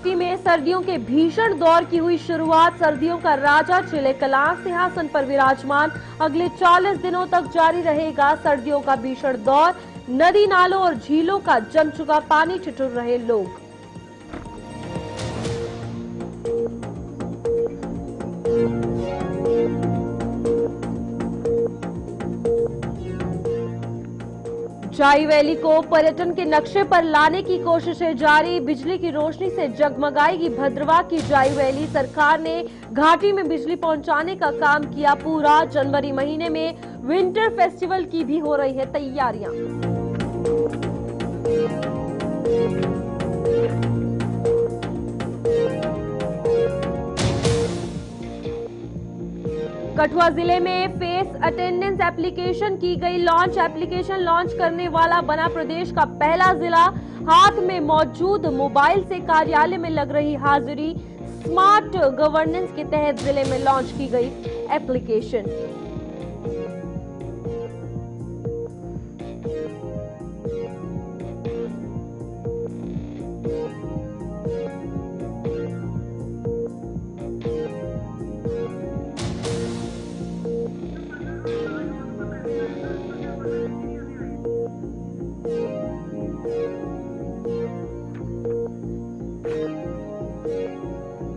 SP में सर्दियों के भीषण दौर की हुई शुरुआत। सर्दियों का राजा चिलेकलां सिंहासन पर विराजमान। अगले 40 दिनों तक जारी रहेगा सर्दियों का भीषण दौर। नदी नालों और झीलों का जम चुका पानी, ठिठुर रहे लोग। जाई वैली को पर्यटन के नक्शे पर लाने की कोशिशें जारी। बिजली की रोशनी से जगमगाएगी भद्रवाह की जाई वैली। सरकार ने घाटी में बिजली पहुंचाने का काम किया पूरा। जनवरी महीने में विंटर फेस्टिवल की भी हो रही है तैयारियां। कठुआ जिले में फेस अटेंडेंस एप्लीकेशन की गई लॉन्च। एप्लीकेशन लॉन्च करने वाला बना प्रदेश का पहला जिला। हाथ में मौजूद मोबाइल से कार्यालय में लग रही हाजिरी। स्मार्ट गवर्नेंस के तहत जिले में लॉन्च की गई एप्लीकेशन।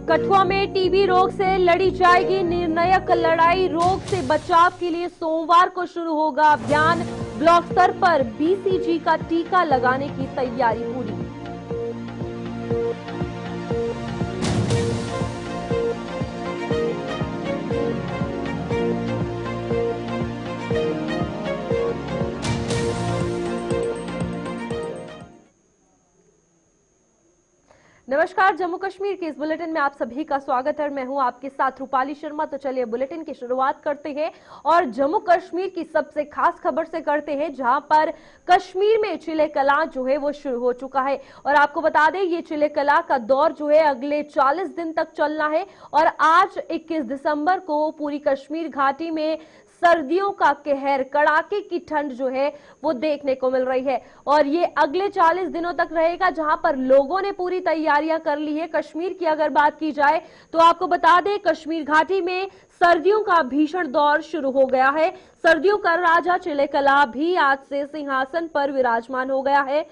कठुआ में टीबी रोग से लड़ी जाएगी निर्णायक लड़ाई। रोग से बचाव के लिए सोमवार को शुरू होगा अभियान। ब्लॉक स्तर पर बीसीजी का टीका लगाने की तैयारी पूरी। नमस्कार, जम्मू कश्मीर के इस बुलेटिन में आप सभी का स्वागत है। मैं हूं आपके साथ रूपाली शर्मा। तो चलिए बुलेटिन की शुरुआत करते हैं और जम्मू कश्मीर की सबसे खास खबर से करते हैं, जहां पर कश्मीर में चिलेकलां जो है वो शुरू हो चुका है। और आपको बता दें, ये चिलेकलां का दौर जो है अगले 40 दिन तक चलना है। और आज 21 दिसंबर को पूरी कश्मीर घाटी में सर्दियों का कहर, कड़ाके की ठंड जो है वो देखने को मिल रही है। और ये अगले 40 दिनों तक रहेगा, जहां पर लोगों ने पूरी तैयारियां कर ली है। कश्मीर की अगर बात की जाए तो आपको बता दें, कश्मीर घाटी में सर्दियों का भीषण दौर शुरू हो गया है। सर्दियों का राजा चिलेकलां भी आज से सिंहासन पर विराजमान हो गया है,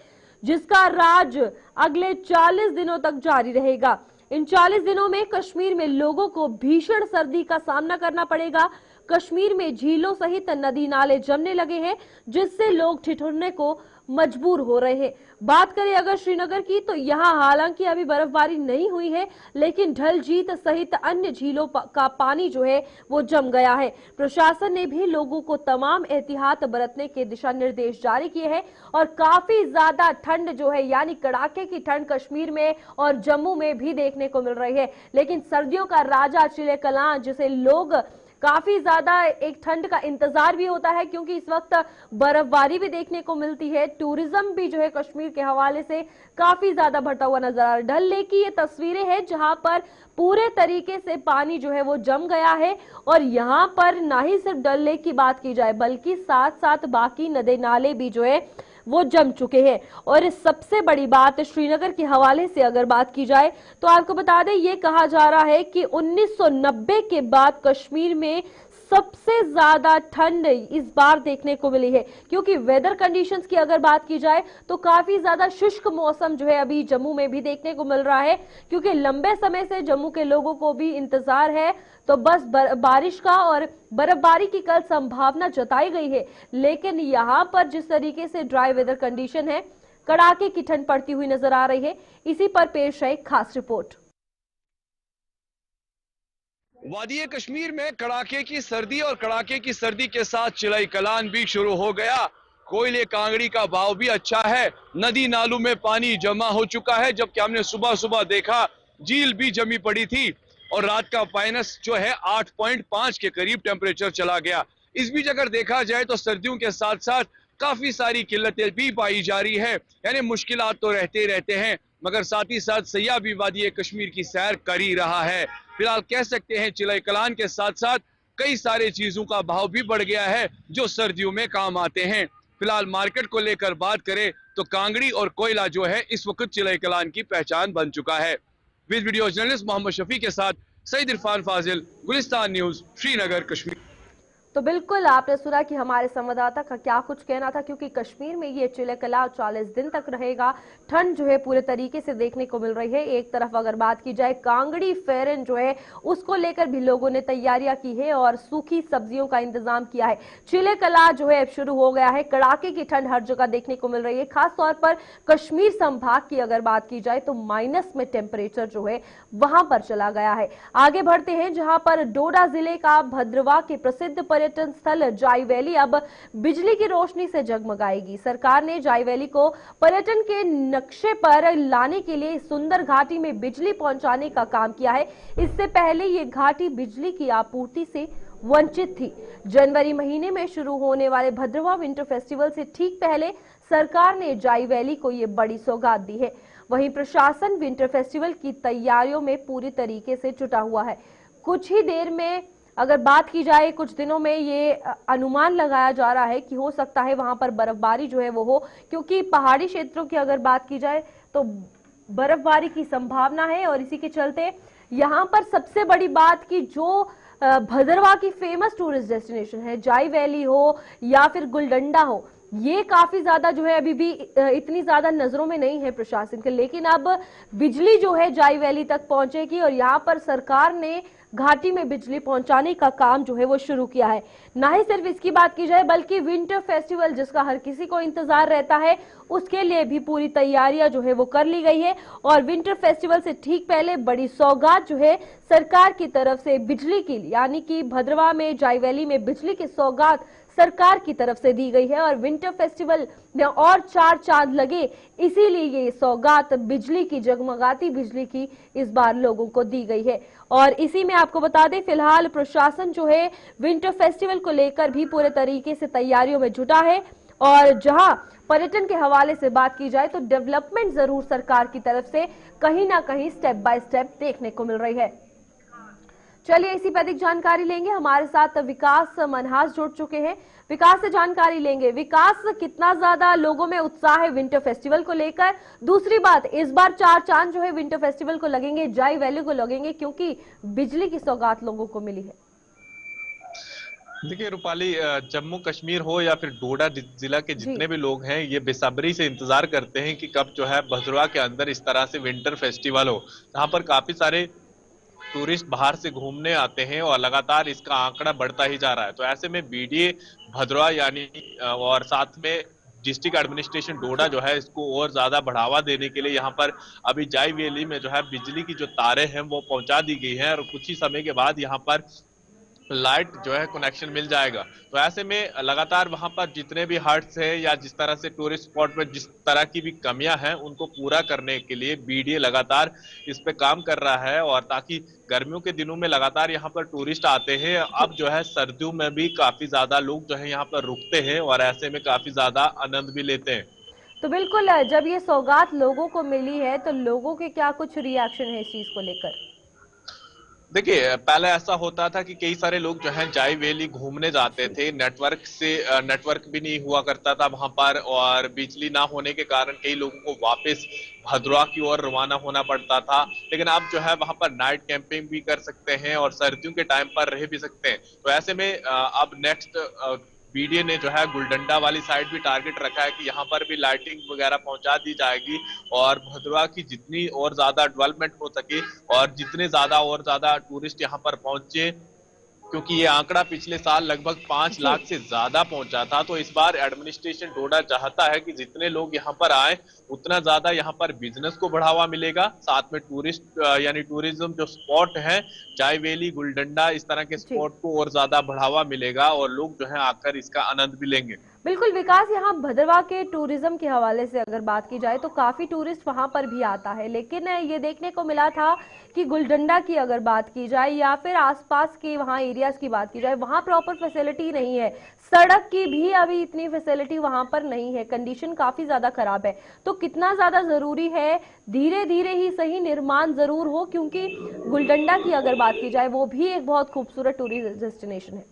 जिसका राज अगले 40 दिनों तक जारी रहेगा। इन 40 दिनों में कश्मीर में लोगों को भीषण सर्दी का सामना करना पड़ेगा। कश्मीर में झीलों सहित नदी नाले जमने लगे हैं, जिससे लोग ठिठुरने को मजबूर हो रहे हैं। बात करें अगर श्रीनगर की, तो यहां हालांकि अभी बर्फबारी नहीं हुई है, लेकिन डल झील सहित अन्य झीलों का पानी जो है वो जम गया है। प्रशासन ने भी लोगों को तमाम एहतियात बरतने के दिशा निर्देश जारी किए हैं। और काफी ज्यादा ठंड जो है, यानी कड़ाके की ठंड कश्मीर में और जम्मू में भी देखने को मिल रही है। लेकिन सर्दियों का राजा चिलेकलां, जिसे लोग काफी ज्यादा एक ठंड का इंतजार भी होता है, क्योंकि इस वक्त बर्फबारी भी देखने को मिलती है। टूरिज्म भी जो है कश्मीर के हवाले से काफी ज्यादा बढ़ता हुआ नजर आ रहा है। डल लेक की ये तस्वीरें हैं, जहां पर पूरे तरीके से पानी जो है वो जम गया है। और यहां पर ना ही सिर्फ डल लेक की बात की जाए, बल्कि साथ साथ बाकी नदी नाले भी जो है वो जम चुके हैं। और सबसे बड़ी बात, श्रीनगर के हवाले से अगर बात की जाए तो आपको बता दें, ये कहा जा रहा है कि 1990 के बाद कश्मीर में सबसे ज्यादा ठंड इस बार देखने को मिली है। क्योंकि वेदर कंडीशंस की अगर बात की जाए तो काफी ज्यादा शुष्क मौसम जो है अभी जम्मू में भी देखने को मिल रहा है, क्योंकि लंबे समय से जम्मू के लोगों को भी इंतजार है। तो बस बारिश का और बर्फबारी की कल संभावना जताई गई है। लेकिन यहां पर जिस तरीके से ड्राई वेदर कंडीशन है, कड़ाके की ठंड पड़ती हुई नजर आ रही है। इसी पर पेश है खास रिपोर्ट। वादी कश्मीर में कड़ाके की सर्दी और कड़ाके की सर्दी के साथ चिलेकलां भी शुरू हो गया। कोयले कांगड़ी का भाव भी अच्छा है। नदी नालों में पानी जमा हो चुका है, जबकि हमने सुबह सुबह देखा झील भी जमी पड़ी थी। और रात का माइनस जो है 8.5 के करीब टेम्परेचर चला गया। इस बीच अगर देखा जाए तो सर्दियों के साथ साथ काफी सारी किल्लतें भी पाई जा रही है, यानी मुश्किलात तो रहते हैं, मगर साथ ही साथ सयाह भी वादी कश्मीर की सैर कर ही रहा है। फिलहाल कह सकते हैं चिलेकलां के साथ साथ कई सारे चीजों का भाव भी बढ़ गया है जो सर्दियों में काम आते हैं। फिलहाल मार्केट को लेकर बात करें तो कांगड़ी और कोयला जो है इस वक्त चिलेकलां की पहचान बन चुका है। वीडियो जर्नलिस्ट मोहम्मद शफी के साथ सईद इरफान फाजिल, गुलिस्तान न्यूज, श्रीनगर, कश्मीर। तो बिल्कुल आपने सुना कि हमारे संवाददाता का क्या कुछ कहना था, क्योंकि कश्मीर में ये चिलकला 40 दिन तक रहेगा। ठंड जो है पूरे तरीके से देखने को मिल रही है। एक तरफ अगर बात की जाए कांगड़ी फेरन जो है उसको लेकर भी लोगों ने तैयारियां की है और सूखी सब्जियों का इंतजाम किया है। चिलकला जो है अब शुरू हो गया है। कड़ाके की ठंड हर जगह देखने को मिल रही है। खासतौर पर कश्मीर संभाग की अगर बात की जाए तो माइनस में टेम्परेचर जो है वहां पर चला गया है। आगे बढ़ते हैं, जहां पर डोडा जिले का भद्रवा के प्रसिद्ध पर्यटन स्थल जाई वैली अब बिजली की रोशनी से जगमगाएगी। सरकार ने जाई वैली को पर्यटन के नक्शे पर लाने के लिए सुंदर घाटी में बिजली पहुंचाने का काम किया है। इससे पहले ये घाटी बिजली की आपूर्ति से वंचित थी। जनवरी महीने में शुरू होने वाले भद्रवा विंटर फेस्टिवल से ठीक पहले सरकार ने जाई वैली को ये बड़ी सौगात दी है। वहीं प्रशासन विंटर फेस्टिवल की तैयारियों में पूरी तरीके से जुटा हुआ है। कुछ ही देर में अगर बात की जाए, कुछ दिनों में ये अनुमान लगाया जा रहा है कि हो सकता है वहां पर बर्फबारी जो है वो हो, क्योंकि पहाड़ी क्षेत्रों की अगर बात की जाए तो बर्फबारी की संभावना है। और इसी के चलते यहाँ पर सबसे बड़ी बात की जो भद्रवा की फेमस टूरिस्ट डेस्टिनेशन है, जाई वैली हो या फिर गुलडंडा हो, ये काफी ज्यादा जो है अभी भी इतनी ज्यादा नजरों में नहीं है प्रशासन के। लेकिन अब बिजली जो है जाई वैली तक पहुंचेगी और यहाँ पर सरकार ने घाटी में बिजली पहुंचाने का काम जो है वो शुरू किया है। ना ही सिर्फ इसकी बात की जाए बल्कि विंटर फेस्टिवल जिसका हर किसी को इंतजार रहता है, उसके लिए भी पूरी तैयारियां जो है वो कर ली गई है। और विंटर फेस्टिवल से ठीक पहले बड़ी सौगात जो है सरकार की तरफ से बिजली की, यानी कि भद्रवा में जाई वैली में बिजली की सौगात सरकार की तरफ से दी गई है। और विंटर फेस्टिवल में और 4 चांद लगे, इसीलिए ये सौगात बिजली की, जगमगाती बिजली की इस बार लोगों को दी गई है। और इसी में आपको बता दें, फिलहाल प्रशासन जो है विंटर फेस्टिवल को लेकर भी पूरे तरीके से तैयारियों में जुटा है। और जहां पर्यटन के हवाले से बात की जाए तो डेवलपमेंट जरूर सरकार की तरफ से कहीं ना कहीं स्टेप बाय स्टेप देखने को मिल रही है। चलिए इसी पर अधिक जानकारी लेंगे, हमारे साथ विकास मनहास जुड़ चुके हैं। विकास से जानकारी लेंगे। विकास, कितना ज्यादा लोगों में उत्साह है विंटर फेस्टिवल को लेकर? दूसरी बात, इस बार 4 चांद जो है विंटर फेस्टिवल को लगेंगे, जाई वैली को लगेंगे, क्योंकि बिजली की सौगात लोगों को मिली है। देखिए रूपाली, जम्मू कश्मीर हो या फिर डोडा जिला के जितने भी लोग हैं, ये बेसब्री से इंतजार करते हैं कि कब जो है भद्रवा के अंदर इस तरह से विंटर फेस्टिवल हो, जहां पर काफी सारे टूरिस्ट बाहर से घूमने आते हैं और लगातार इसका आंकड़ा बढ़ता ही जा रहा है। तो ऐसे में बीडीए भद्रवा यानी और साथ में डिस्ट्रिक्ट एडमिनिस्ट्रेशन डोडा जो है, इसको और ज्यादा बढ़ावा देने के लिए यहाँ पर अभी जाई वैली में जो है बिजली की जो तारें हैं वो पहुंचा दी गई हैं और कुछ ही समय के बाद यहाँ पर लाइट जो है कनेक्शन मिल जाएगा। तो ऐसे में लगातार वहां पर जितने भी हट्स है या जिस तरह से टूरिस्ट स्पॉट पर जिस तरह की भी कमियां हैं उनको पूरा करने के लिए बीडीए लगातार इस पे काम कर रहा है। और ताकि गर्मियों के दिनों में लगातार यहाँ पर टूरिस्ट आते हैं, अब जो है सर्दियों में भी काफी ज्यादा लोग जो है यहाँ पर रुकते हैं और ऐसे में काफी ज्यादा आनंद भी लेते हैं। तो बिल्कुल, जब ये सौगात लोगों को मिली है तो लोगों के क्या कुछ रिएक्शन है इस चीज को लेकर? देखिए, पहले ऐसा होता था कि कई सारे लोग जो हैं जाई वैली घूमने जाते थे, नेटवर्क भी नहीं हुआ करता था वहां पर और बिजली ना होने के कारण कई लोगों को वापस भद्रवा की ओर रवाना होना पड़ता था। लेकिन अब जो है वहां पर नाइट कैंपिंग भी कर सकते हैं और सर्दियों के टाइम पर रह भी सकते हैं। तो ऐसे में अब नेक्स्ट बीडीए ने जो है गुलडंडा वाली साइड भी टारगेट रखा है कि यहाँ पर भी लाइटिंग वगैरह पहुंचा दी जाएगी और भद्रवा की जितनी और ज्यादा डेवलपमेंट हो सके और जितने ज्यादा और ज्यादा टूरिस्ट यहाँ पर पहुंचे, क्योंकि ये आंकड़ा पिछले साल लगभग 5 लाख से ज्यादा पहुंचा था। तो इस बार एडमिनिस्ट्रेशन डोडा चाहता है कि जितने लोग यहाँ पर आए उतना ज्यादा यहाँ पर बिजनेस को बढ़ावा मिलेगा, साथ में टूरिस्ट यानी टूरिज्म जो स्पॉट है जाई वैली, गुलडंडा, इस तरह के स्पॉट को और ज्यादा बढ़ावा मिलेगा और लोग जो है आकर इसका आनंद भी लेंगे। बिल्कुल विकास, यहाँ भद्रवा के टूरिज्म के हवाले से अगर बात की जाए तो काफी टूरिस्ट वहां पर भी आता है, लेकिन ये देखने को मिला था कि गुलडंडा की अगर बात की जाए या फिर आसपास के वहां एरियाज की बात की जाए, वहां प्रॉपर फैसिलिटी नहीं है, सड़क की भी अभी इतनी फैसिलिटी वहां पर नहीं है, कंडीशन काफी ज्यादा खराब है। तो कितना ज्यादा जरूरी है धीरे धीरे ही सही निर्माण जरूर हो, क्योंकि गुलडंडा की अगर बात की जाए वो भी एक बहुत खूबसूरत टूरिस्ट डेस्टिनेशन है।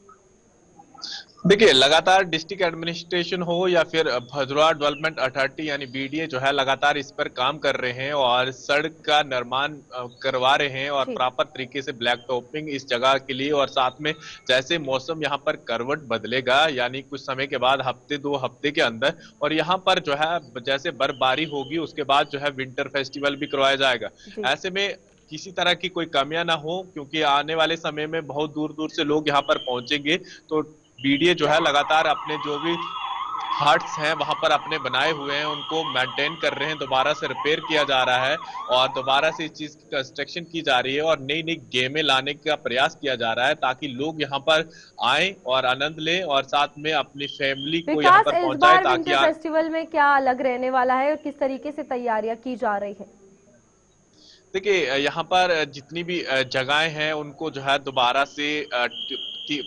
देखिए, लगातार डिस्ट्रिक्ट एडमिनिस्ट्रेशन हो या फिर भद्रवाह डेवलपमेंट अथॉरिटी यानी बीडीए जो है लगातार इस पर काम कर रहे हैं और सड़क का निर्माण करवा रहे हैं और जी। प्रॉपर तरीके से ब्लैक टॉपिंग इस जगह के लिए। और साथ में जैसे मौसम यहाँ पर करवट बदलेगा यानी कुछ समय के बाद हफ्ते 2 हफ्ते के अंदर, और यहाँ पर जो है जैसे बर्फबारी होगी उसके बाद जो है विंटर फेस्टिवल भी करवाया जाएगा। जी। ऐसे में किसी तरह की कोई कमियां ना हो, क्योंकि आने वाले समय में बहुत दूर दूर से लोग यहाँ पर पहुंचेंगे। तो बीडीए जो है लगातार अपने जो भी हट्स हैं वहां पर अपने बनाए हुए हैं उनको मेंटेन कर रहे हैं, दोबारा से रिपेयर किया जा रहा है और दोबारा से इस चीज की कंस्ट्रक्शन की जा रही है और नई नई गेमें लाने का प्रयास किया जा रहा है ताकि लोग यहाँ पर आए और आनंद लें और साथ में अपनी फैमिली को यहाँ विकास, पर इस पहुंचाए बार ताकि विंटर फेस्टिवल में क्या अलग रहने वाला है और किस तरीके से तैयारियां की जा रही है? देखिए, यहाँ पर जितनी भी जगहें हैं उनको जो है दोबारा से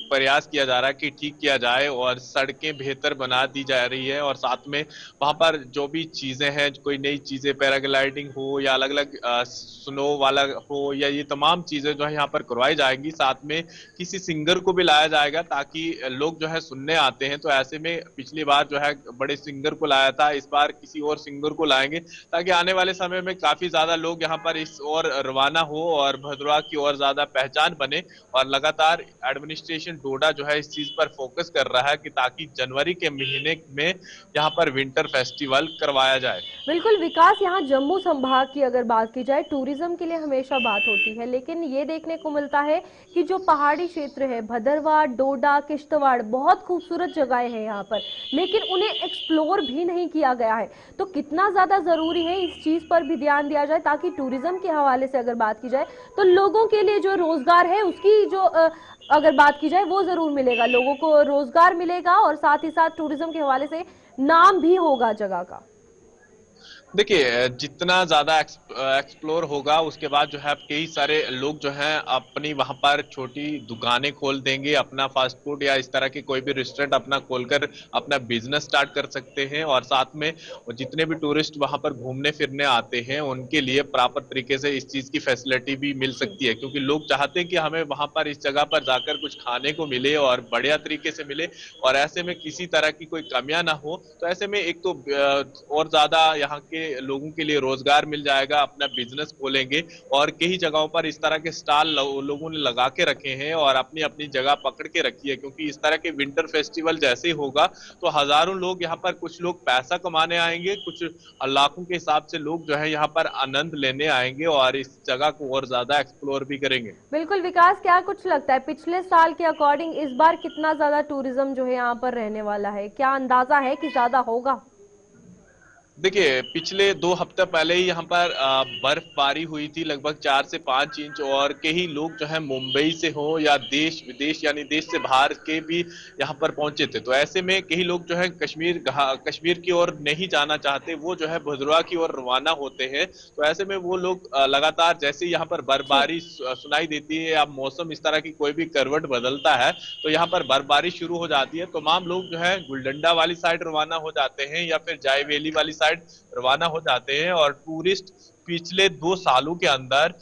प्रयास किया जा रहा है कि ठीक किया जाए और सड़कें बेहतर बना दी जा रही है। और साथ में वहाँ पर जो भी चीजें हैं, कोई नई चीजें पैराग्लाइडिंग हो या अलग अलग स्नो वाला हो या ये तमाम चीजें जो है यहाँ पर करवाई जाएंगी। साथ में किसी सिंगर को भी लाया जाएगा ताकि लोग जो है सुनने आते हैं। तो ऐसे में पिछली बार जो है बड़े सिंगर को लाया था, इस बार किसी और सिंगर को लाएंगे ताकि आने वाले समय में काफी ज्यादा लोग यहाँ पर इस ओर रवाना हो और भद्रवाह की ओर ज्यादा पहचान बने। और लगातार एडमिनिस्ट्रेशन डोडा जो है इस चीज पर फोकस कर रहा है कि ताकि जनवरी के महीने में यहाँ पर विंटर फेस्टिवल करवाया जाए। बिल्कुल विकास, यहाँ जम्मू संभाग की अगर बात की जाए, टूरिज्म के लिए हमेशा बात होती है, लेकिन ये देखने को मिलता है कि जो पहाड़ी क्षेत्र है, भदरवाह, डोडा, किश्तवाड़, बहुत खूबसूरत जगहें हैं यहाँ पर, लेकिन उन्हें एक्सप्लोर भी नहीं किया गया है। तो कितना ज्यादा जरूरी है इस चीज पर भी ध्यान दिया जाए ताकि टूरिज्म के हवाले से अगर बात की जाए तो लोगों के लिए जो रोजगार है उसकी जो अगर बात की जाए वो जरूर मिलेगा, लोगों को रोजगार मिलेगा और साथ ही साथ टूरिज्म के हवाले से नाम भी होगा जगह का। देखिए, जितना ज्यादा एक्सप्लोर होगा उसके बाद जो है कई सारे लोग जो हैं अपनी वहां पर छोटी दुकानें खोल देंगे, अपना फास्ट फूड या इस तरह के कोई भी रेस्टोरेंट अपना खोलकर अपना बिजनेस स्टार्ट कर सकते हैं। और साथ में जितने भी टूरिस्ट वहां पर घूमने फिरने आते हैं उनके लिए प्रॉपर तरीके से इस चीज की फैसिलिटी भी मिल सकती है, क्योंकि लोग चाहते हैं कि हमें वहां पर इस जगह पर जाकर कुछ खाने को मिले और बढ़िया तरीके से मिले और ऐसे में किसी तरह की कोई कमियां ना हो। तो ऐसे में एक तो और ज्यादा यहाँ के लोगों के लिए रोजगार मिल जाएगा, अपना बिजनेस खोलेंगे। और कई जगहों पर इस तरह के स्टॉल लोगों ने लगा के रखे हैं और अपनी अपनी जगह पकड़ के रखी है, क्योंकि इस तरह के विंटर फेस्टिवल जैसे ही होगा तो हजारों लोग यहाँ पर, कुछ लोग पैसा कमाने आएंगे, कुछ लाखों के हिसाब से लोग जो है यहाँ पर आनंद लेने आएंगे और इस जगह को और ज्यादा एक्सप्लोर भी करेंगे। बिल्कुल विकास, क्या कुछ लगता है पिछले साल के अकॉर्डिंग इस बार कितना ज्यादा टूरिज्म जो है यहाँ पर रहने वाला है? क्या अंदाजा है कि ज्यादा होगा? देखिए, पिछले 2 हफ्ते पहले ही यहाँ पर बर्फबारी हुई थी लगभग 4 से 5 इंच और कई लोग जो है मुंबई से हो या देश विदेश यानी देश से बाहर के भी यहाँ पर पहुंचे थे। तो ऐसे में कई लोग जो है कश्मीर की ओर नहीं जाना चाहते, वो जो है भद्रवाह की ओर रवाना होते हैं। तो ऐसे में वो लोग लगातार जैसे यहाँ पर बर्फबारी सुनाई देती है या मौसम इस तरह की कोई भी करवट बदलता है तो यहाँ पर बर्फबारी शुरू हो जाती है। तमाम लोग जो है गुलडंडा वाली साइड रवाना हो जाते हैं या फिर जाय वैली वाली साइड रवाना हो जाते हैं। और टूरिस्ट पिछले 2 सालों के अंदर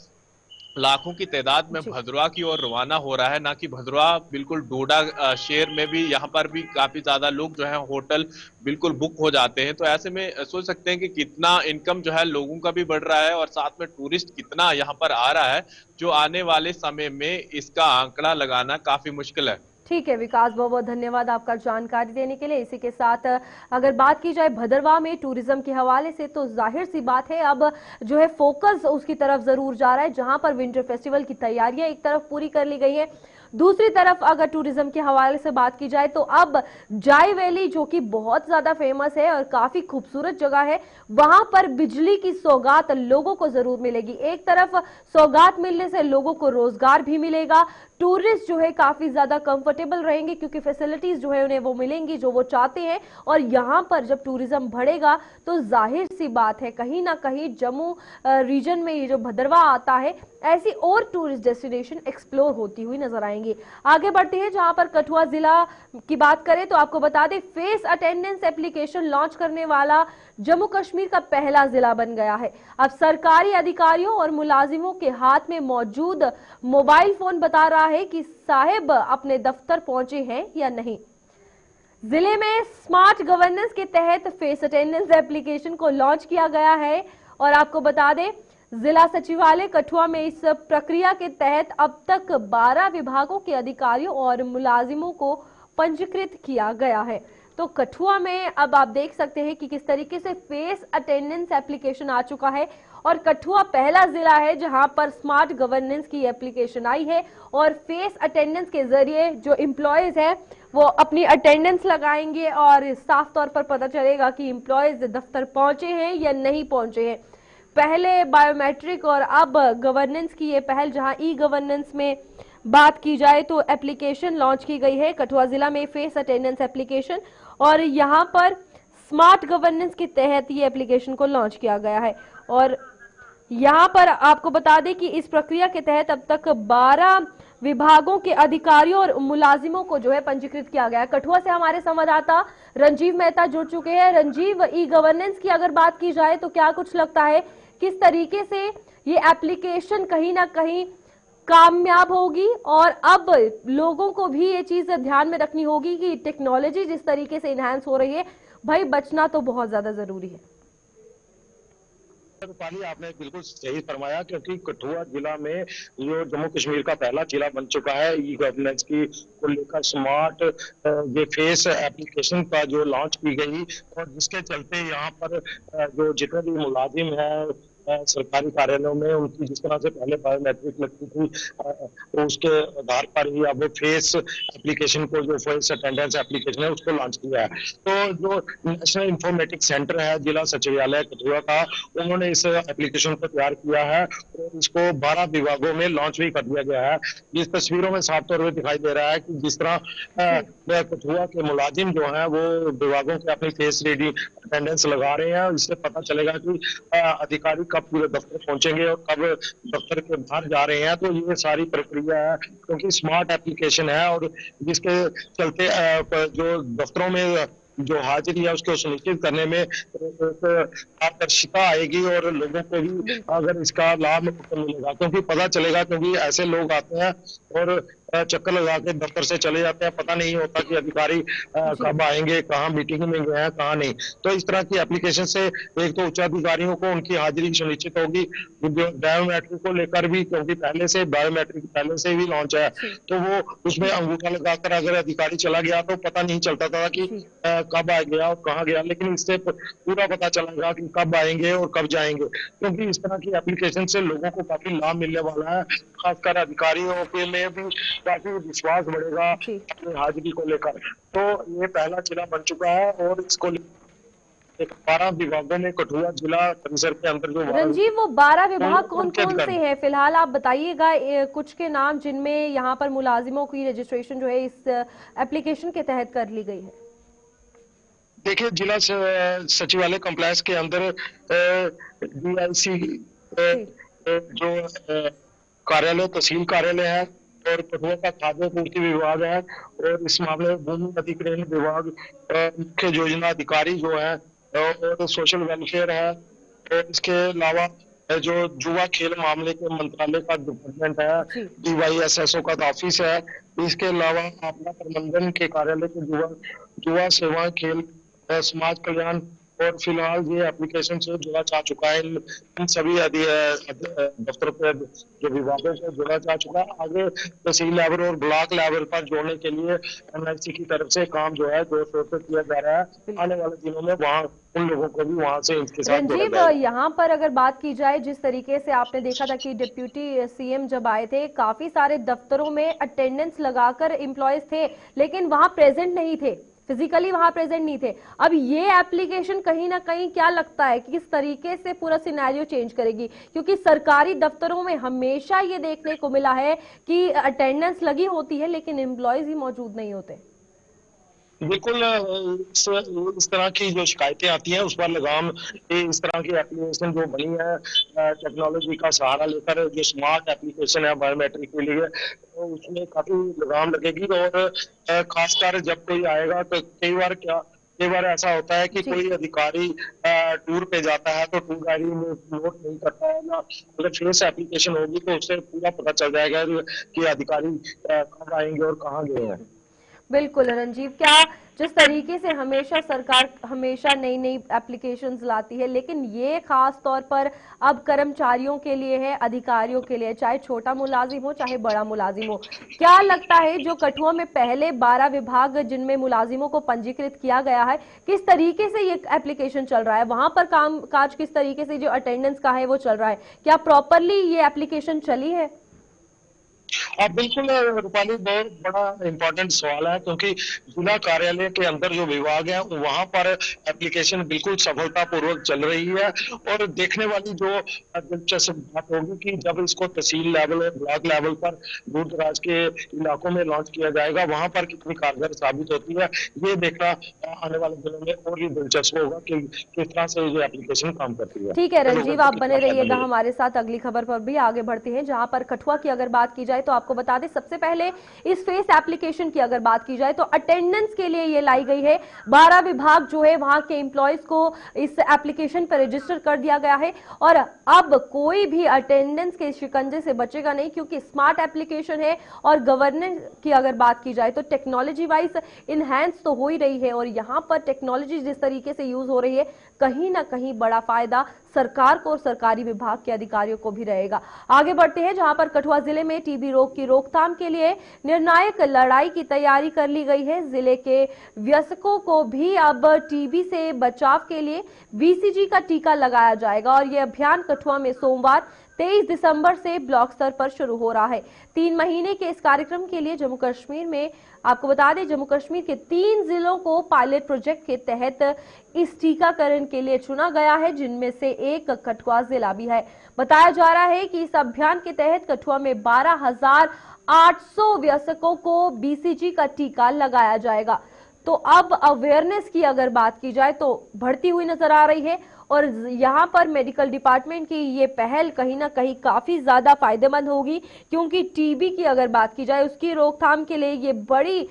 लाखों की तादाद में भद्रवाह की ओर रवाना हो रहा है, ना कि भद्रवाह बिल्कुल डोडा शहर में भी यहाँ पर भी काफी ज्यादा लोग जो है होटल बिल्कुल बुक हो जाते हैं। तो ऐसे में सोच सकते हैं कि कितना इनकम जो है लोगों का भी बढ़ रहा है और साथ में टूरिस्ट कितना यहाँ पर आ रहा है, जो आने वाले समय में इसका आंकड़ा लगाना काफी मुश्किल है। ठीक है विकास, बहुत बहुत धन्यवाद आपका जानकारी देने के लिए। इसी के साथ अगर बात की जाए भद्रवाह में टूरिज्म के हवाले से तो जाहिर सी बात है अब जो है फोकस उसकी तरफ जरूर जा रहा है, जहां पर विंटर फेस्टिवल की तैयारियां एक तरफ पूरी कर ली गई है, दूसरी तरफ अगर टूरिज्म के हवाले से बात की जाए तो अब जाय वैली जो कि बहुत ज्यादा फेमस है और काफी खूबसूरत जगह है, वहां पर बिजली की सौगात लोगों को जरूर मिलेगी। एक तरफ सौगात मिलने से लोगों को रोजगार भी मिलेगा, टूरिस्ट जो है काफी ज्यादा कंफर्टेबल रहेंगे क्योंकि फैसिलिटीज जो है उन्हें वो मिलेंगी जो वो चाहते हैं। और यहाँ पर जब टूरिज्म बढ़ेगा तो जाहिर सी बात है कहीं ना कहीं जम्मू रीजन में ये जो भद्रवाह आता है ऐसी और टूरिस्ट डेस्टिनेशन एक्सप्लोर होती हुई नजर आएंगी। आगे बढ़ते हैं, जहां पर कठुआ जिला की बात करें तो आपको बता दें फेस अटेंडेंस एप्लीकेशन लॉन्च करने वाला जम्मू कश्मीर का पहला जिला बन गया है। अब सरकारी अधिकारियों और मुलाजिमों के हाथ में मौजूद मोबाइल फोन बता रहा है कि साहिब अपने दफ्तर पहुंचे हैं या नहीं। जिले में स्मार्ट गवर्नेंस के तहत फेस अटेंडेंस एप्लीकेशन को लॉन्च किया गया है और आपको बता दें जिला सचिवालय कठुआ में इस प्रक्रिया के तहत अब तक 12 विभागों के अधिकारियों और मुलाजिमों को पंजीकृत किया गया है। तो कठुआ में अब आप देख सकते हैं कि किस तरीके से फेस अटेंडेंस एप्लीकेशन आ चुका है और कठुआ पहला जिला है जहां पर स्मार्ट गवर्नेंस की एप्लीकेशन आई है और फेस अटेंडेंस के जरिए जो एम्प्लॉयज है वो अपनी अटेंडेंस लगाएंगे और साफ तौर पर पता चलेगा कि एम्प्लॉयज दफ्तर पहुंचे हैं या नहीं पहुंचे हैं। पहले बायोमेट्रिक और अब गवर्नेंस की ये पहल, जहां ई गवर्नेंस में बात की जाए तो एप्लीकेशन लॉन्च की गई है कठुआ जिला में फेस अटेंडेंस एप्लीकेशन और यहां पर स्मार्ट गवर्नेंस के तहत ये एप्लीकेशन को लॉन्च किया गया है। और यहां पर आपको बता दें कि इस प्रक्रिया के तहत अब तक 12 विभागों के अधिकारियों और मुलाजिमों को जो है पंजीकृत किया गया है। कठुआ से हमारे संवाददाता रंजीव मेहता जुड़ चुके हैं। रंजीव, ई गवर्नेंस की अगर बात की जाए तो क्या कुछ लगता है किस तरीके से ये एप्लीकेशन कहीं ना कहीं कामयाब होगी और अब लोगों को भी ये चीज ध्यान में रखनी होगी कि टेक्नोलॉजी जिस तरीके से इनहैंस हो रही है, भाई बचना तो बहुत ज्यादा जरूरी है। रूपाली, आपने बिल्कुल सही फरमाया क्योंकि कठुआ जिला में जो जम्मू कश्मीर का पहला जिला बन चुका है ई गवर्नेंस की को लेकर स्मार्ट ये फेस एप्लीकेशन का जो लॉन्च की गई और जिसके चलते यहाँ पर जो जितने भी मुलाजिम हैं सरकारी कार्यालयों में उनकी जिस तरह से पहले बायोमेट्रिक लगती थी तो उसके आधार पर ही अब फेस एप्लीकेशन को जो फेस अटेंडेंस एप्लीकेशन है उसको लॉन्च किया है। तो जो नेशनल इंफॉर्मेटिक्स सेंटर है जिला सचिवालय कठुआ का, उन्होंने इस एप्लीकेशन को तैयार किया है और इसको 12 विभागों में लॉन्च भी कर दिया गया है। जिस तस्वीरों में साफ तौर पर दिखाई दे रहा है कि जिस तरह कठुआ के मुलाजिम जो है वो विभागों के अपनी फेस रीडिंग अटेंडेंस लगा रहे हैं, इससे पता चलेगा कि अधिकारी कब पूरे दफ्तर पहुंचेंगे और कब दफ्तर के बाहर जा रहे हैं। तो ये सारी प्रक्रिया है क्योंकि स्मार्ट एप्लीकेशन है और जिसके चलते जो दफ्तरों में जो हाजिरी है उसको सुनिश्चित करने में पारदर्शिता आएगी और लोगों को भी अगर इसका लाभ मिलेगा क्योंकि पता चलेगा, क्योंकि ऐसे लोग आते हैं और चक्कर लगा के दफ्तर से चले जाते हैं, पता नहीं होता कि अधिकारी कब आएंगे, कहाँ मीटिंग में गए हैं, कहाँ नहीं। तो इस तरह की एप्लीकेशन से एक तो उच्चाधिकारियों को उनकी हाजिरी सुनिश्चित होगी, बायोमेट्रिक को लेकर भी क्योंकि पहले से बायोमेट्रिक पहले से भी लॉन्च है तो वो उसमें अंगूठा लगाकर अगर अधिकारी चला गया तो पता नहीं चलता था कि कब आ गया और कहाँ गया, लेकिन इससे पूरा पता चलेगा कि कब आएंगे और कब जाएंगे क्योंकि इस तरह की एप्लीकेशन से लोगों को काफी लाभ मिलने वाला है। खासकर अधिकारियों के लिए भी काफी विश्वास बढ़ेगा अपनी हाजिरी को लेकर। तो ये पहला जिला बन चुका है और इसको 12 विभागों में कठुआ जिला परिसर के अंदर जो रंजीव, वो 12 विभाग कौन कौन से हैं फिलहाल आप बताइएगा कुछ के नाम जिनमें यहाँ पर मुलाजिमों की रजिस्ट्रेशन जो है इस एप्लीकेशन के तहत कर ली गई है। देखिए, जिला सचिवालय कॉम्प्लेक्स के अंदर DIC जो कार्यालय तहसील कार्यालय है और कठुआ का खाद्य पूर्ति विभाग है और इस मामले में भूमि अधिग्रहण विभाग, मुख्य योजना अधिकारी जो है और सोशल वेलफेयर है और इसके अलावा जो युवा खेल मामले के मंत्रालय का डिपार्टमेंट है, DYSSO का ऑफिस है, इसके अलावा आपदा प्रबंधन के कार्यालय के युवा सेवा खेल समाज कल्याण और फिलहाल ये एप्लीकेशन से जुड़ा जा चुका है। इन सभी दफ्तर पर जो विभागों से जुड़ा जा चुका है। आगे तहसील लेवल और ब्लॉक लेवल पर जोड़ने के लिए NIC की तरफ से काम जो है जोर शोर से किया जा रहा है। आने वाले दिनों में वहाँ उन लोगों को भी वहाँ से इसके साथ जोड़ा जाएगा। यहाँ पर अगर बात की जाए जिस तरीके से आपने देखा था कि डिप्यूटी CM जब आए थे काफी सारे दफ्तरों में अटेंडेंस लगाकर एम्प्लॉयज थे लेकिन वहां प्रेजेंट नहीं थे, फिजिकली वहां प्रेजेंट नहीं थे। अब ये एप्लीकेशन कहीं ना कहीं क्या लगता है कि किस तरीके से पूरा सिनेरियो चेंज करेगी, क्योंकि सरकारी दफ्तरों में हमेशा ये देखने को मिला है कि अटेंडेंस लगी होती है लेकिन एम्प्लॉयज ही मौजूद नहीं होते। बिल्कुल, इस तरह की जो शिकायतें आती हैं उस पर लगाम इस तरह की एप्लीकेशन जो बनी है टेक्नोलॉजी का सहारा लेकर, जो स्मार्ट एप्लीकेशन है बायोमेट्रिक के लिए, तो उसमें काफी लगाम लगेगी और खासकर जब कोई आएगा तो कई बार ऐसा होता है कि कोई अधिकारी टूर पे जाता है तो टूर डायरी में नोट नहीं करता है ना, अगर फेस एप्लीकेशन होगी तो उससे पूरा पता चल जाएगा कि अधिकारी कब आएंगे और कहाँ गए हैं। बिल्कुल रंजीव, क्या जिस तरीके से हमेशा सरकार हमेशा नई नई एप्लीकेशंस लाती है, लेकिन ये खास तौर पर अब कर्मचारियों के लिए है, अधिकारियों के लिए, चाहे छोटा मुलाजिम हो चाहे बड़ा मुलाजिम हो। क्या लगता है जो कठुआ में पहले 12 विभाग जिनमें मुलाजिमों को पंजीकृत किया गया है, किस तरीके से ये एप्लीकेशन चल रहा है, वहां पर काम काज किस तरीके से जो अटेंडेंस का है वो चल रहा है, क्या प्रॉपरली ये एप्लीकेशन चली है? बिल्कुल रूपाली, बहुत बड़ा इंपॉर्टेंट सवाल है, क्योंकि जिला कार्यालय के अंदर जो विभाग है वहां पर एप्लीकेशन बिल्कुल सफलतापूर्वक चल रही है। और देखने वाली जो दिलचस्प बात होगी कि जब इसको तहसील लेवल और ब्लॉक लेवल पर दूर दराज के इलाकों में लॉन्च किया जाएगा, वहां पर कितनी कारगर साबित होती है, ये देखना आने वाले दिनों में और भी दिलचस्प होगा कि किस तरह से ये एप्लीकेशन काम करती है। ठीक है रंजीव, आप बने रहिएगा हमारे साथ, अगली खबर पर भी आगे बढ़ते हैं, जहां पर कठुआ की अगर बात की जाए तो आपको बता दें सबसे पहले इस फेस एप्लीकेशन की अगर बात की जाए तो अटेंडेंस के लिए ये लाई गई है। 12 विभाग जो है वहां के एम्प्लॉयज को इस एप्लीकेशन पर रजिस्टर कर दिया गया है और अब कोई भी अटेंडेंस के शिकंजे से बचेगा नहीं, क्योंकि स्मार्ट एप्लीकेशन है और गवर्नेंस की अगर बात की जाए तो टेक्नोलॉजी वाइज इनहैंस तो हो ही रही है और यहां पर टेक्नोलॉजी जिस तरीके से यूज हो रही है, कहीं ना कहीं बड़ा फायदा सरकार को और सरकारी विभाग के अधिकारियों को भी रहेगा। आगे बढ़ते हैं, जहां पर कठुआ जिले में टीबी रोग की रोकथाम के लिए निर्णायक लड़ाई की तैयारी कर ली गई है। जिले के वयस्कों को भी अब टीबी से बचाव के लिए बीसीजी का टीका लगाया जाएगा और यह अभियान कठुआ में सोमवार 23 दिसंबर से ब्लॉक स्तर पर शुरू हो रहा है। 3 महीने के इस कार्यक्रम के लिए जम्मू कश्मीर में आपको बता दें, जम्मू कश्मीर के 3 जिलों को पायलट प्रोजेक्ट के तहत इस टीकाकरण के लिए चुना गया है, जिनमें से एक कठुआ जिला भी है। बताया जा रहा है कि इस अभियान के तहत कठुआ में 12,800 वयस्कों को बीसीजी का टीका लगाया जाएगा। तो अब अवेयरनेस की अगर बात की जाए तो बढ़ती हुई नजर आ रही है और यहाँ पर मेडिकल डिपार्टमेंट की ये पहल कहीं ना कहीं काफी ज्यादा फायदेमंद होगी, क्योंकि टीबी की अगर बात की जाए उसकी रोकथाम के लिए ये बड़ी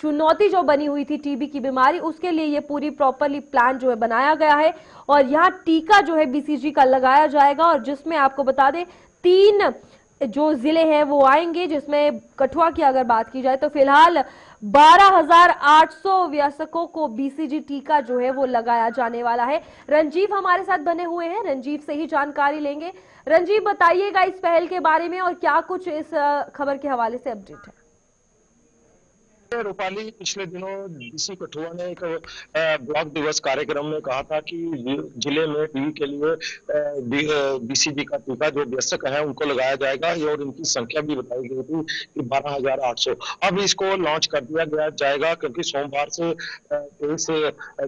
चुनौती जो बनी हुई थी टीबी की बीमारी, उसके लिए ये पूरी प्रॉपरली प्लान जो है बनाया गया है और यहाँ टीका जो है बीसीजी का लगाया जाएगा और जिसमें आपको बता दें 3 जो जिले हैं वो आएंगे, जिसमें कठुआ की अगर बात की जाए तो फिलहाल 12,800 वयस्कों को बीसीजी टीका जो है वो लगाया जाने वाला है। रंजीव हमारे साथ बने हुए हैं, रंजीव से ही जानकारी लेंगे। रंजीव बताइएगा इस पहल के बारे में और क्या कुछ इस खबर के हवाले से अपडेट है। रूपाली, पिछले दिनों डीसी कठुआ ने एक ब्लॉक दिवस कार्यक्रम में कहा था कि जिले में टीबी के लिए बीसीजी का टीका जो वयस्क है उनको लगाया जाएगा और इनकी संख्या भी बताई गई थी कि 12,800। अब इसको लॉन्च कर दिया गया जाएगा, क्योंकि सोमवार से 23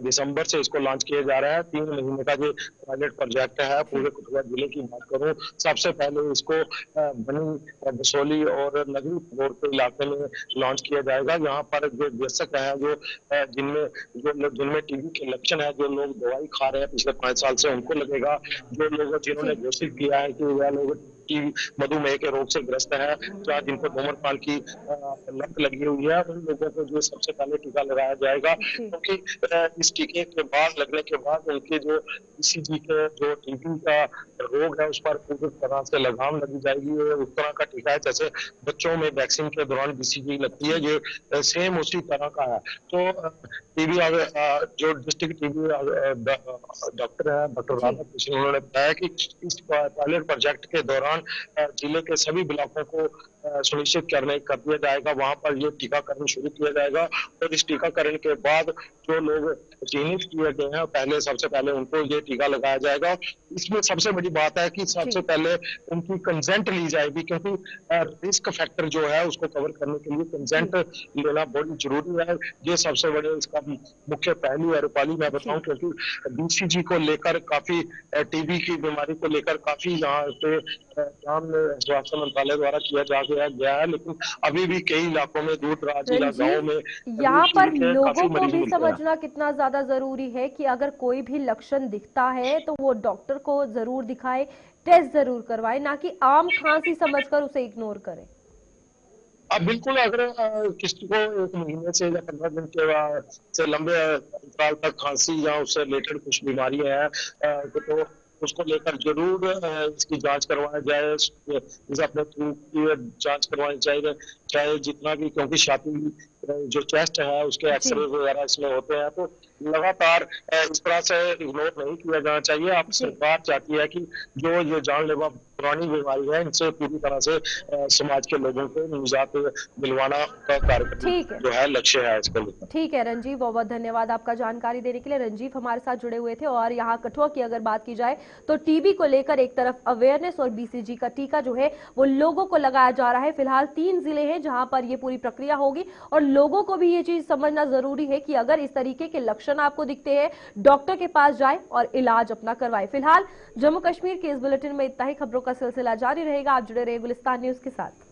दिसंबर से इसको लॉन्च किया जा रहा है। 3 महीने का जो पायलट प्रोजेक्ट है पूरे कठुआ जिले की बात करूं, सबसे पहले इसको बनी, बसोली और नगरी रोड के इलाके में लॉन्च किया जाएगा। यहाँ पर जो वयस्क है जो जिनमें टीबी के लक्षण है, जो लोग दवाई खा रहे हैं पिछले 5 साल से, उनको लगेगा। जो लोग जिन्होंने घोषित किया है कि वह लोग मधुमेह के रोग से ग्रस्त है या जिनको धूम्रपान की लत लगी हुई है, उन लोगों को जो सबसे पहले टीका लगाया जाएगा, क्योंकि इस टीके के बाद लगने के बाद उनके जो बीसीजी के जो टीबी का रोग है उस पर पूरी तरह से लगाम लगी जाएगी। उस तरह का टीका है जैसे बच्चों में वैक्सीन के दौरान बीसीजी लगती है, ये सेम उसी तरह का है। तो टीबी जो डिस्ट्रिक्ट टीबी डॉक्टर है, डॉक्टर राधा कृष्ण, उन्होंने बताया कि इस पायलट प्रोजेक्ट के दौरान जिले के सभी ब्लॉकों को सुनिश्चित कर दिया जाएगा, वहां पर ये टीकाकरण शुरू किया जाएगा और इस टीकाकरण के बाद जो लोग चिन्हित किए गए हैं पहले, सबसे पहले उनको ये टीका लगाया जाएगा। इसमें सबसे बड़ी बात है कि सबसे पहले उनकी कंसेंट ली जाएगी, क्योंकि रिस्क फैक्टर जो है उसको कवर करने के लिए कंसेंट लेना बहुत जरूरी है। ये सबसे बड़े इसका मुख्य पहलू है रूपाली, मैं बताऊं, क्योंकि बीसीजी को लेकर काफी, टीबी की बीमारी को लेकर काफी यहाँ पे काम स्वास्थ्य मंत्रालय द्वारा किया गया है, लेकिन अभी भी कई इलाकों में, दूर दराज गाँव में यहाँ पर लोगों को भी समझना कितना ज्यादा जरूरी है कि अगर कोई भी लक्षण दिखता है तो वो डॉक्टर को जरूर दिखाए, टेस्ट जरूर करवाए, ना कि आम खांसी समझकर उसे इग्नोर करें। अब बिल्कुल, अगर किसी को 1 महीने से या 15 दिन के से लंबे अंतराल तक खांसी या उससे रिलेटेड कुछ बीमारियां हैं तो उसको लेकर जरूर इसकी जांच करवाया जाए, इस अपने थ्रू की जांच करवानी चाहिए, चाहे जितना भी, क्योंकि छाती जो चेस्ट है उसके एक्सरे वगैरह इसमें होते हैं, तो लगातार इस तरह से इग्नोर नहीं किया जाना चाहिए। अब सरकार चाहती है कि जो ये जानलेवा पुरानी बीमारी है इनसे पूरी तरह से समाज के लोगों को निजात दिलवाना का कार्यक्रम जो है लक्ष्य है इसको लेकर। ठीक है रंजीव, बहुत बहुत धन्यवाद आपका जानकारी देने के लिए। रंजीव हमारे साथ जुड़े हुए थे। और यहाँ कठुआ की अगर बात की जाए तो टीबी को लेकर एक तरफ अवेयरनेस और बीसीजी का टीका जो है वो लोगों को लगाया जा रहा है। फिलहाल 3 जिले हैं जहां पर ये पूरी प्रक्रिया होगी और लोगों को भी ये चीज समझना जरूरी है कि अगर इस तरीके के लक्षण आपको दिखते हैं, डॉक्टर के पास जाए और इलाज अपना करवाए। फिलहाल जम्मू कश्मीर के इस बुलेटिन में इतना ही। खबरों का सिलसिला जारी रहेगा। आप जुड़े रहे गुलिस्तान न्यूज के साथ।